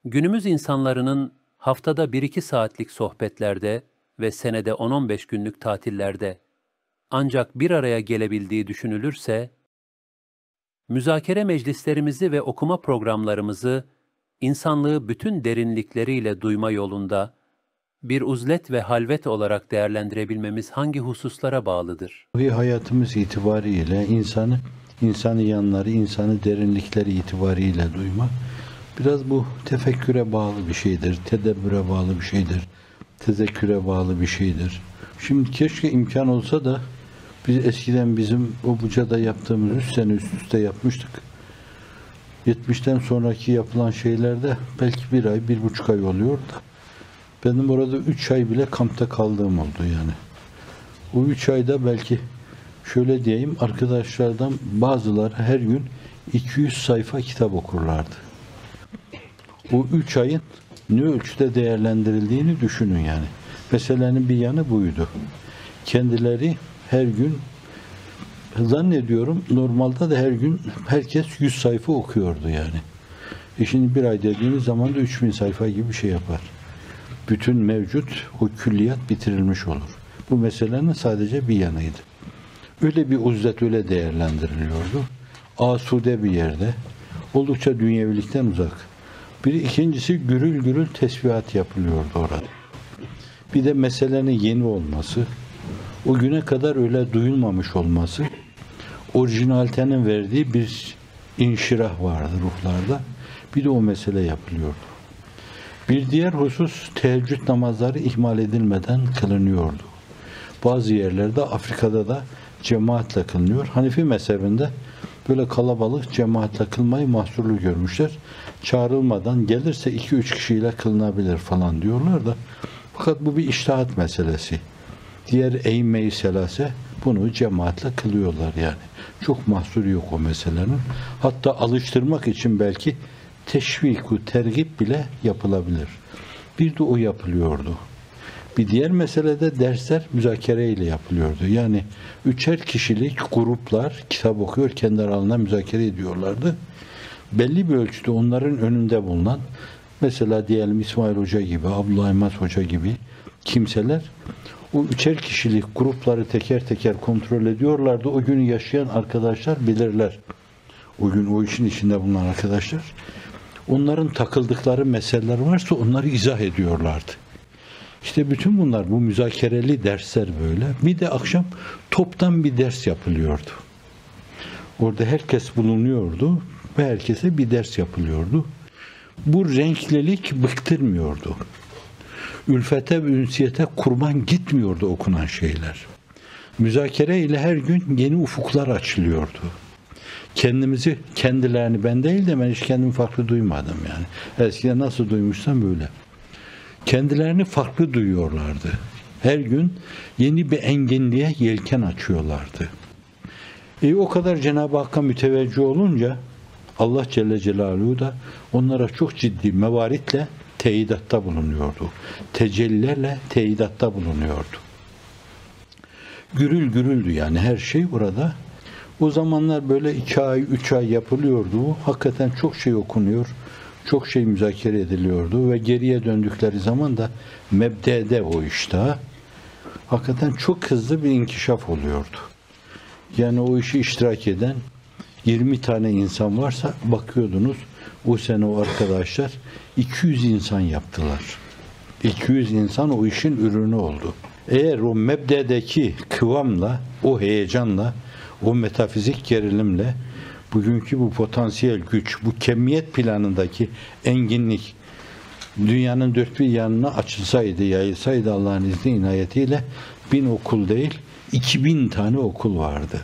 Günümüz insanlarının haftada 1-2 saatlik sohbetlerde ve senede 10-15 günlük tatillerde ancak bir araya gelebildiği düşünülürse, müzakere meclislerimizi ve okuma programlarımızı insanlığı bütün derinlikleriyle duyma yolunda bir uzlet ve halvet olarak değerlendirebilmemiz hangi hususlara bağlıdır? Hayatımız itibariyle insanı yanları, insanı derinlikleri itibariyle duyma, biraz bu tefekküre bağlı bir şeydir, tedebbüre bağlı bir şeydir, tezekküre bağlı bir şeydir. Şimdi keşke imkan olsa da biz eskiden bizim o Buca'da yaptığımız 3 sene üst üste yapmıştık. 70'ten sonraki yapılan şeylerde belki 1 ay, 1,5 ay oluyor da benim orada 3 ay bile kampta kaldığım oldu yani. O 3 ayda belki şöyle diyeyim, arkadaşlardan bazıları her gün 200 sayfa kitap okurlardı. Bu 3 ayın ne ölçüde değerlendirildiğini düşünün yani. Meselenin bir yanı buydu. Kendileri her gün, zannediyorum normalde de her gün herkes 100 sayfa okuyordu yani. Şimdi bir ay dediğiniz zaman da 3000 sayfa gibi bir şey yapar. Bütün mevcut o külliyat bitirilmiş olur. Bu meselenin sadece bir yanıydı. Öyle bir uzlet öyle değerlendiriliyordu. Asude bir yerde, oldukça dünyevilikten uzak. İkincisi gürül gürül tesbihat yapılıyordu orada. Bir de meselenin yeni olması, o güne kadar öyle duyulmamış olması, orijinalitenin verdiği bir inşirah vardı ruhlarda. Bir de o mesele yapılıyordu. Bir diğer husus, teheccüd namazları ihmal edilmeden kılınıyordu. Bazı yerlerde, Afrika'da da cemaatle kılınıyor. Hanefi mezhebinde böyle kalabalık cemaatle kılmayı mahsurlu görmüşler. Çağrılmadan gelirse 2-3 kişiyle kılınabilir falan diyorlar da. Fakat bu bir içtihat meselesi. Diğer eyyime-i selase bunu cemaatle kılıyorlar yani. Çok mahsur yok o meselenin. Hatta alıştırmak için belki teşvik-u tergip bile yapılabilir. Bir de o yapılıyordu. Bir diğer meselede dersler müzakere ile yapılıyordu. Yani 3'er kişilik gruplar kitap okuyor, kendi aralarında müzakere ediyorlardı. Belli bir ölçüde onların önünde bulunan, mesela diyelim İsmail Hoca gibi, Abdullah Aymaz Hoca gibi kimseler o 3'er kişilik grupları teker teker kontrol ediyorlardı. O günü yaşayan arkadaşlar bilirler. O gün o işin içinde bulunan arkadaşlar. Onların takıldıkları meseleler varsa onları izah ediyorlardı. İşte bütün bunlar, bu müzakereli dersler böyle. Bir de akşam toptan bir ders yapılıyordu. Orada herkes bulunuyordu ve herkese bir ders yapılıyordu. Bu renklilik bıktırmıyordu. Ülfete ve ünsiyete kurban gitmiyordu okunan şeyler. Müzakere ile her gün yeni ufuklar açılıyordu. Kendilerini ben değil de ben hiç kendimi farklı duymadım yani. Eskiden nasıl duymuşsam böyle. Kendilerini farklı duyuyorlardı. Her gün yeni bir enginliğe yelken açıyorlardı. O kadar Cenab-ı Hakk'a müteveccih olunca Allah Celle Celaluhu da onlara çok ciddi mevaritle teyidatta bulunuyordu. Tecellilerle teyidatta bulunuyordu. Gürül gürüldü yani her şey burada. O zamanlar böyle 2 ay, 3 ay yapılıyordu. Hakikaten çok şey okunuyor, çok şey müzakere ediliyordu ve geriye döndükleri zaman da mebdede o işte hakikaten çok hızlı bir inkişaf oluyordu. Yani o işi iştirak eden 20 tane insan varsa bakıyordunuz o sene o arkadaşlar 200 insan yaptılar. 200 insan o işin ürünü oldu. Eğer o mebdedeki kıvamla, o heyecanla, o metafizik gerilimle bugünkü bu potansiyel güç, bu kemiyet planındaki enginlik dünyanın dört bir yanına açılsaydı, yayılsaydı Allah'ın izni inayetiyle 1000 okul değil, 2000 tane okul vardı.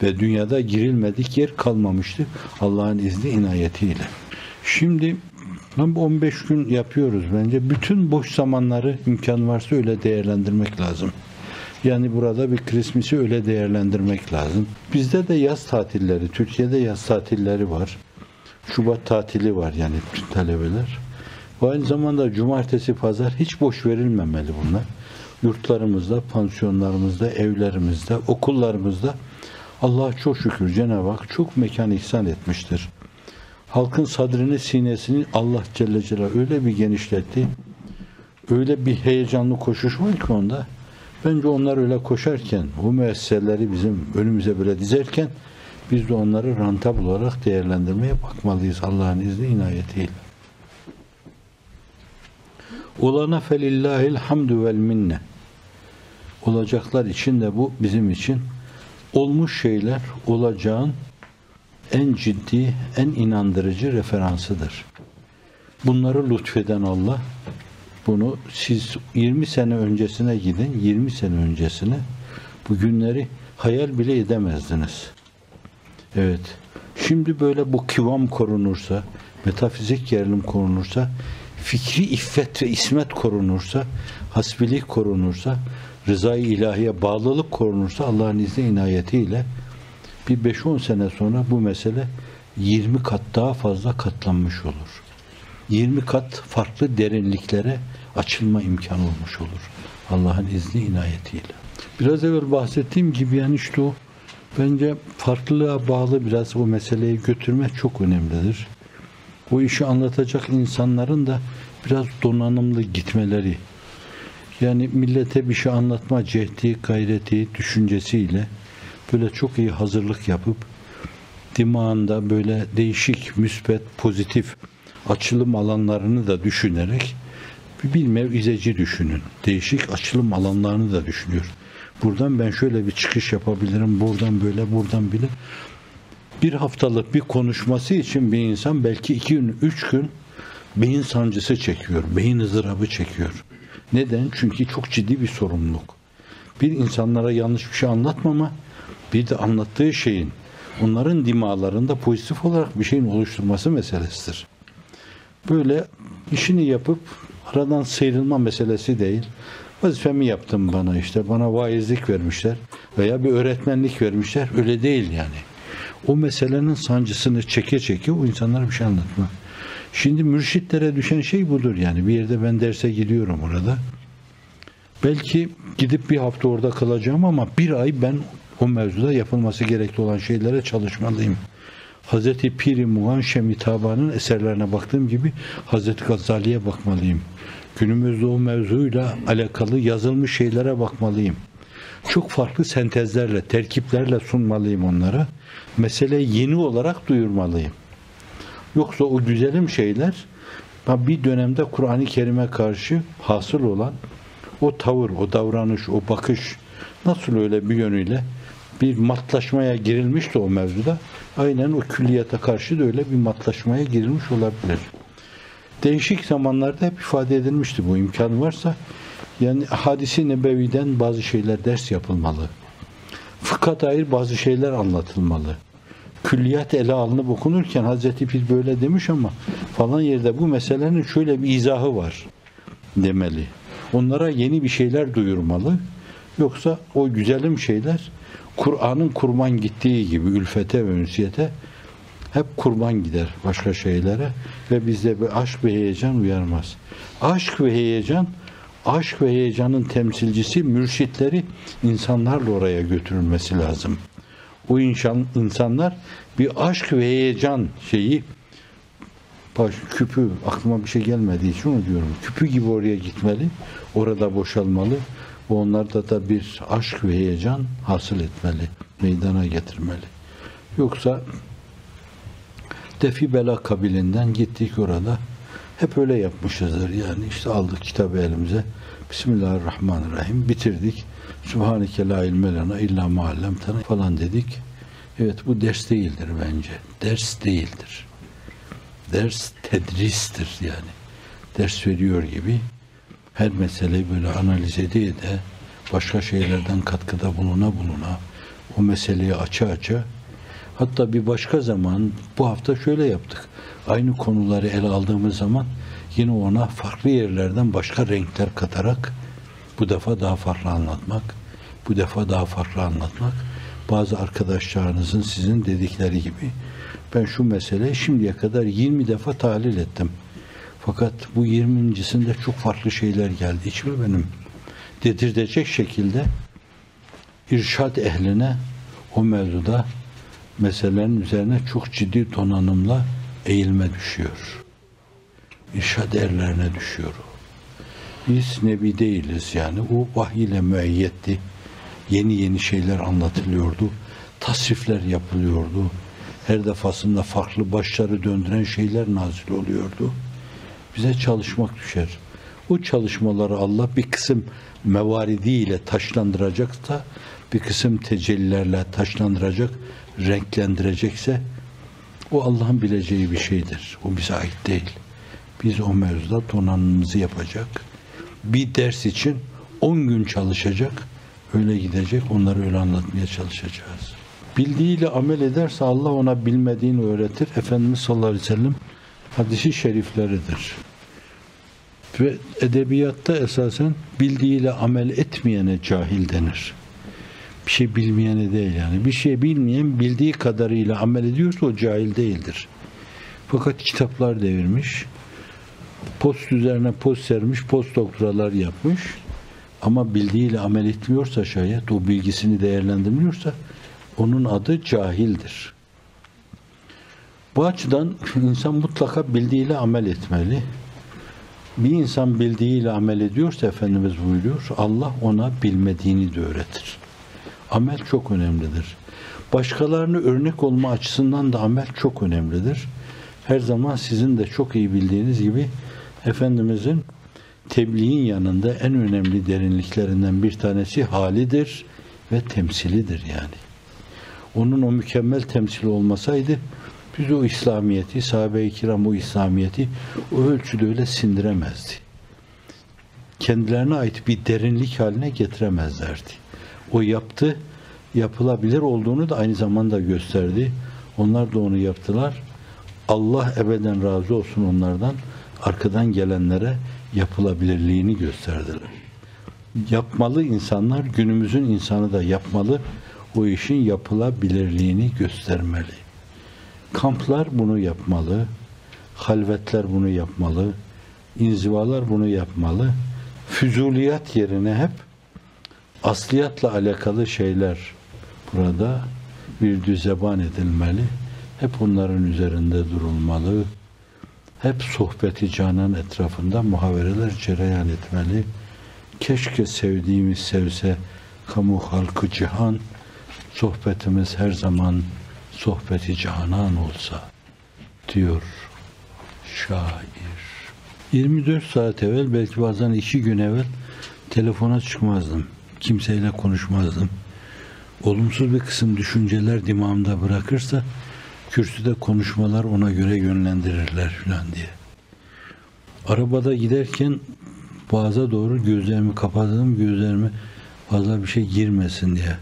Ve dünyada girilmedik yer kalmamıştı Allah'ın izni inayetiyle. Şimdi 15 gün yapıyoruz bence. Bütün boş zamanları imkan varsa öyle değerlendirmek lazım. Yani burada bir Christmas'ı öyle değerlendirmek lazım. Bizde de yaz tatilleri, Türkiye'de yaz tatilleri var. Şubat tatili var yani bütün talebeler. Ve aynı zamanda cumartesi, pazar hiç boş verilmemeli bunlar. Yurtlarımızda, pansiyonlarımızda, evlerimizde, okullarımızda Allah'a çok şükür Cenab-ı Hak çok mekan ihsan etmiştir. Halkın sadrını, sinesini Allah Celle Celaluhu öyle bir genişletti. Öyle bir heyecanlı koşuş var ki onda. Bence onlar öyle koşarken, o müesseseleri bizim önümüze böyle dizerken biz de onları rantabl olarak değerlendirmeye bakmalıyız Allah'ın izni inayetiyle. Olana felillahil hamdu vel minne. Olacaklar için de bu bizim için olmuş şeyler olacağın en ciddi, en inandırıcı referansıdır. Bunları lütfeden Allah, bunu siz 20 sene öncesine gidin, 20 sene öncesine bu günleri hayal bile edemezdiniz. Evet, şimdi böyle bu kıvam korunursa, metafizik gerilim korunursa, fikri iffet ve ismet korunursa, hasbilik korunursa, rızayı ilahiye bağlılık korunursa Allah'ın izni inayetiyle bir 5-10 sene sonra bu mesele 20 kat daha fazla katlanmış olur. 20 kat farklı derinliklere açılma imkanı olmuş olur. Allah'ın izni inayetiyle. Biraz evvel bahsettiğim gibi yani işte o bence farklılığa bağlı biraz o meseleyi götürmek çok önemlidir. O işi anlatacak insanların da biraz donanımlı gitmeleri, yani millete bir şey anlatma cehdi, gayreti, düşüncesiyle böyle çok iyi hazırlık yapıp dimağında böyle değişik, müsbet, pozitif açılım alanlarını da düşünerek bir mevizeci düşünün. Değişik açılım alanlarını da düşünüyor. Buradan ben şöyle bir çıkış yapabilirim, buradan böyle, buradan bile. Bir haftalık bir konuşması için bir insan belki 2 gün, 3 gün beyin sancısı çekiyor, beyin ızdırabı çekiyor. Neden? Çünkü çok ciddi bir sorumluluk. Bir insanlara yanlış bir şey anlatmama, bir de anlattığı şeyin onların dimağlarında pozitif olarak bir şeyin oluşturması meselesidir. Böyle işini yapıp aradan sıyrılma meselesi değil. Vazifemi yaptım bana işte, bana vaizlik vermişler veya bir öğretmenlik vermişler. Öyle değil yani. O meselenin sancısını çeke çeke o insanlara bir şey anlatma. Şimdi mürşitlere düşen şey budur yani. Bir yerde ben derse gidiyorum orada. Belki gidip bir hafta orada kalacağım ama bir ay ben o mevzuda yapılması gerekli olan şeylere çalışmalıyım. Hazreti Pir-i Muğan Şemitaba'nın eserlerine baktığım gibi Hazreti Gazali'ye bakmalıyım. Günümüzde o mevzuyla alakalı yazılmış şeylere bakmalıyım. Çok farklı sentezlerle, terkiplerle sunmalıyım onlara. Meseleyi yeni olarak duyurmalıyım. Yoksa o güzelim şeyler bir dönemde Kur'an-ı Kerim'e karşı hasıl olan o tavır, o davranış, o bakış nasıl öyle bir yönüyle bir matlaşmaya girilmişti o mevzuda. Aynen o külliyata karşı da öyle bir matlaşmaya girilmiş olabilir. Değişik zamanlarda hep ifade edilmişti bu imkan varsa. Yani hadis-i nebeviden bazı şeyler ders yapılmalı. Fıkha dair bazı şeyler anlatılmalı. Külliyat ele alınıp okunurken Hazreti Pir böyle demiş ama falan yerde bu meselenin şöyle bir izahı var demeli. Onlara yeni bir şeyler duyurmalı. Yoksa o güzelim şeyler Kur'an'ın kurban gittiği gibi ülfete ve ünsiyete hep kurban gider başka şeylere ve bizde bir aşk ve heyecan uyarmaz. Aşk ve heyecanın temsilcisi mürşitleri insanlarla oraya götürülmesi lazım. O insanlar bir aşk ve heyecan şeyi küpü aklıma bir şey gelmediği için onu diyorum. Küpü gibi oraya gitmeli, orada boşalmalı. Onlarda da bir aşk ve heyecan hasıl etmeli, meydana getirmeli. Yoksa Defi Bela kabilinden gittik orada. Hep öyle yapmışızdır yani. İşte aldık kitabı elimize. Bismillahirrahmanirrahim. Bitirdik. Sübhaneke la ilme lena illa ma allamtena falan dedik. Evet bu ders değildir bence. Ders değildir. Ders tedristir yani. Ders veriyor gibi her meseleyi böyle analiz ede başka şeylerden katkıda buluna o meseleyi aça hatta bir başka zaman bu hafta şöyle yaptık. Aynı konuları ele aldığımız zaman yine ona farklı yerlerden başka renkler katarak bu defa daha farklı anlatmak bazı arkadaşlarınızın sizin dedikleri gibi ben şu meseleyi şimdiye kadar 20 defa tahlil ettim. Fakat bu 20.sinde çok farklı şeyler geldi. Hiçbir benim dedirtecek şekilde irşad ehline o mevzuda meselelerin üzerine çok ciddi donanımla eğilme düşüyor. İrşad erlerine düşüyor. Biz nebi değiliz yani. O vahiy ile müeyyetti. Yeni yeni şeyler anlatılıyordu. Tasrifler yapılıyordu. Her defasında farklı başları döndüren şeyler nazil oluyordu. Bize çalışmak düşer. O çalışmaları Allah bir kısım mevaridiyle taşlandıracaksa, bir kısım tecellilerle taşlandıracak, renklendirecekse o Allah'ın bileceği bir şeydir. O bize ait değil. Biz o mevzuda donanımımızı yapacak. Bir ders için 10 gün çalışacak. Öyle gidecek. Onları öyle anlatmaya çalışacağız. Bildiğiyle amel ederse Allah ona bilmediğini öğretir. Efendimiz sallallahu aleyhi ve sellem hadisi şerifleridir. Ve edebiyatta esasen bildiğiyle amel etmeyene cahil denir. Bir şey bilmeyene değil yani. Bir şey bilmeyen bildiği kadarıyla amel ediyorsa o cahil değildir. Fakat kitaplar devirmiş, post üzerine post sermiş, post doktoralar yapmış ama bildiğiyle amel etmiyorsa şayet, o bilgisini değerlendirmiyorsa onun adı cahildir. Bu açıdan insan mutlaka bildiğiyle amel etmeli. Bir insan bildiğiyle amel ediyorsa Efendimiz buyuruyor, Allah ona bilmediğini de öğretir. Amel çok önemlidir. Başkalarına örnek olma açısından da amel çok önemlidir. Her zaman sizin de çok iyi bildiğiniz gibi Efendimizin tebliğin yanında en önemli derinliklerinden bir tanesi halidir ve temsilidir yani. Onun o mükemmel temsili olmasaydı biz o İslamiyeti, sahabe-i kiram o İslamiyeti o ölçüde öyle sindiremezdi. Kendilerine ait bir derinlik haline getiremezlerdi. O yaptı, yapılabilir olduğunu da aynı zamanda gösterdi. Onlar da onu yaptılar. Allah ebeden razı olsun onlardan. Arkadan gelenlere yapılabilirliğini gösterdiler. Yapmalı insanlar, günümüzün insanı da yapmalı. O işin yapılabilirliğini göstermeli. Kamplar bunu yapmalı. Halvetler bunu yapmalı. İnzivalar bunu yapmalı. Füzuliyat yerine hep asliyatla alakalı şeyler burada bir zeban edilmeli. Hep onların üzerinde durulmalı. Hep sohbeti canan etrafında muhavereler cereyan etmeli. Keşke sevdiğimiz sevse kamu halkı cihan, sohbetimiz her zaman sohbeti canan olsa diyor şair. 24 saat evvel, belki bazen 2 gün evvel telefona çıkmazdım. Kimseyle konuşmazdım. Olumsuz bir kısım düşünceler dimağımda bırakırsa kürsüde konuşmalar ona göre yönlendirirler filan diye. Arabada giderken boğaza doğru gözlerimi kapattım, gözlerime fazla bir şey girmesin diye.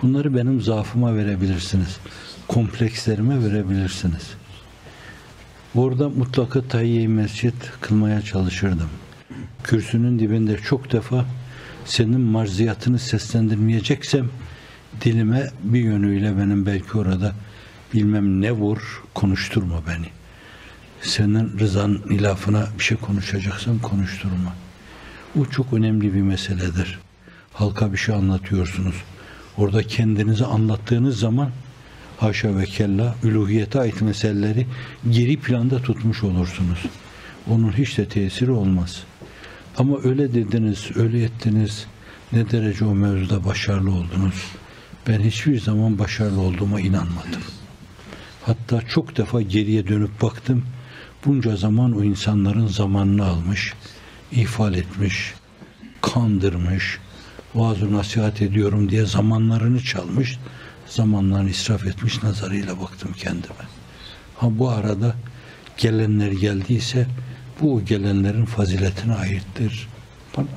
Bunları benim zaafıma verebilirsiniz. Komplekslerime verebilirsiniz. Orada mutlaka tahiyye-i mescid kılmaya çalışırdım. Kürsünün dibinde çok defa senin marziyatını seslendirmeyeceksem dilime bir yönüyle benim belki orada bilmem ne vur, konuşturma beni. Senin rızan ilafına bir şey konuşacaksam konuşturma. Bu çok önemli bir meseledir. Halka bir şey anlatıyorsunuz. Orada kendinizi anlattığınız zaman haşa ve kella üluhiyete ait meseleleri geri planda tutmuş olursunuz. Onun hiç de tesiri olmaz. Ama öyle dediniz, öyle ettiniz, ne derece o mevzuda başarılı oldunuz. Ben hiçbir zaman başarılı olduğuma inanmadım. Hatta çok defa geriye dönüp baktım. Bunca zaman o insanların zamanını almış, ihfal etmiş, kandırmış, vaaz-ı nasihat ediyorum diye zamanlarını çalmış, zamanlarını israf etmiş nazarıyla baktım kendime. Ha bu arada gelenler geldiyse bu gelenlerin faziletine aittir. Bana